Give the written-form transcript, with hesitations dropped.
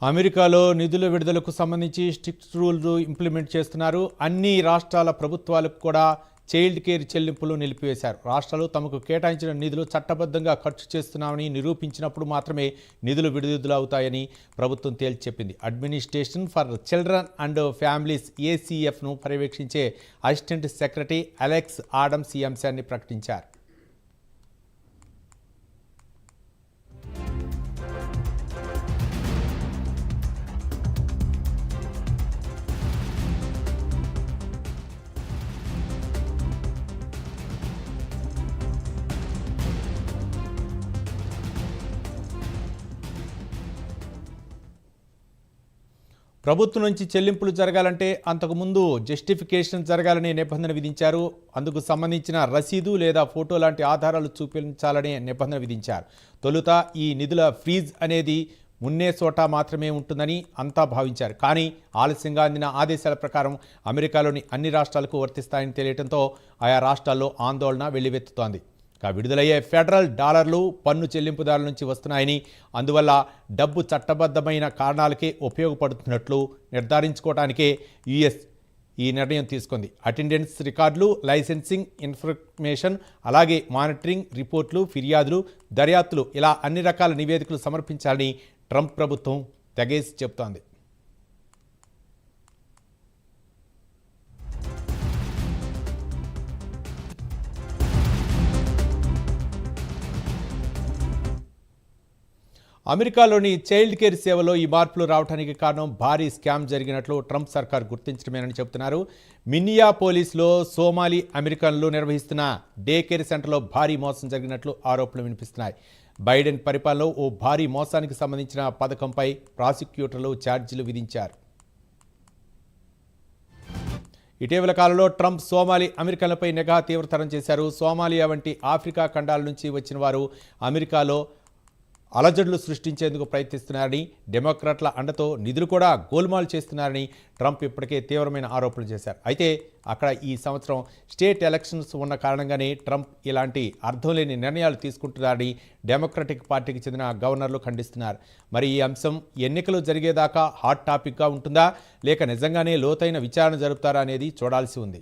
అమెరికాలో నిధుల విడుదలకు సంబంధించి స్ట్రిక్ట్ రూల్స్ ఇంప్లిమెంట్ చేస్తున్నారు. అన్ని రాష్ట్రాల ప్రభుత్వాలకు కూడా చైల్డ్ కేర్ చెల్లింపులు నిలిపివేశారు. రాష్ట్రాలు తమకు కేటాయించిన నిధులు చట్టబద్ధంగా ఖర్చు చేస్తున్నామని నిరూపించినప్పుడు మాత్రమే నిధులు విడుదలవుతాయని ప్రభుత్వం తేల్చి చెప్పింది. Administration for children and families ACFను పర్యవేక్షించే అసిస్టెంట్ సెక్రటరీ అలెక్స్ ఆడమ్స్ ఈ అంశాన్ని ప్రకటించారు. ప్రభుత్వం నుంచి చెల్లింపులు జరగాలంటే అంతకుముందు జస్టిఫికేషన్ జరగాలనే నిబంధన విధించారు. అందుకు సంబంధించిన రసీదు లేదా ఫోటో లాంటి ఆధారాలు చూపించాలనే నిబంధన విధించారు. తొలుత ఈ నిధుల ఫ్రీజ్ అనేది మున్నే చోట మాత్రమే ఉంటుందని అంతా భావించారు. కానీ ఆలస్యంగా అందిన ఆదేశాల ప్రకారం అమెరికాలోని అన్ని రాష్ట్రాలకు వర్తిస్తాయని తెలియడంతో ఆయా రాష్ట్రాల్లో ఆందోళన వెల్లువెత్తుతోంది. విడుదలయ్యే ఫెడరల్ డాలర్లు పన్ను చెల్లింపుదారుల నుంచి వస్తున్నాయని, అందువల్ల డబ్బు చట్టబద్ధమైన కారణాలకే ఉపయోగపడుతున్నట్లు నిర్ధారించుకోవడానికే యుఎస్ ఈ నిర్ణయం తీసుకుంది. అటెండెన్స్ రికార్డులు, లైసెన్సింగ్ ఇన్ఫర్మేషన్, అలాగే మానిటరింగ్ రిపోర్టులు, ఫిర్యాదులు, దర్యాప్తులు ఇలా అన్ని రకాల నివేదికలు సమర్పించాలని ట్రంప్ ప్రభుత్వం తెగేసి చెబుతోంది. అమెరికాలోని చైల్డ్ కేర్ సేవలో ఈ మార్పులు రావడానికి కారణం భారీ స్కామ్ జరిగినట్లు ట్రంప్ సర్కార్ గుర్తించడమేనని చెబుతున్నారు. మిన్నియాపోలిస్లో సోమాలి అమెరికన్లు నిర్వహిస్తున్న డే కేర్ సెంటర్లో భారీ మోసం జరిగినట్లు ఆరోపణలు వినిపిస్తున్నాయి. బైడెన్ పరిపాలనలో ఓ భారీ మోసానికి సంబంధించిన పథకంపై ప్రాసిక్యూటర్లు ఛార్జీలు విధించారు. ఇటీవల కాలంలో ట్రంప్ సోమాలి అమెరికన్లపై నిఘా తీవ్రతరం చేశారు. సోమాలియా వంటి ఆఫ్రికా ఖండాల నుంచి వచ్చిన వారు అమెరికాలో అలజడులు సృష్టించేందుకు ప్రయత్నిస్తున్నారని, డెమోక్రాట్ల అండతో నిధులు కూడా గోల్మాల్ చేస్తున్నారని ట్రంప్ ఇప్పటికే తీవ్రమైన ఆరోపణలు చేశారు. అయితే అక్కడ ఈ సంవత్సరం స్టేట్ ఎలక్షన్స్ ఉన్న కారణంగానే ట్రంప్ ఇలాంటి అర్థం లేని నిర్ణయాలు తీసుకుంటున్నారని డెమోక్రటిక్ పార్టీకి చెందిన గవర్నర్లు ఖండిస్తున్నారు. మరి ఈ అంశం ఎన్నికలు జరిగేదాకా హాట్ టాపిక్గా ఉంటుందా, లేక నిజంగానే లోతైన విచారణ జరుపుతారా అనేది చూడాల్సి ఉంది.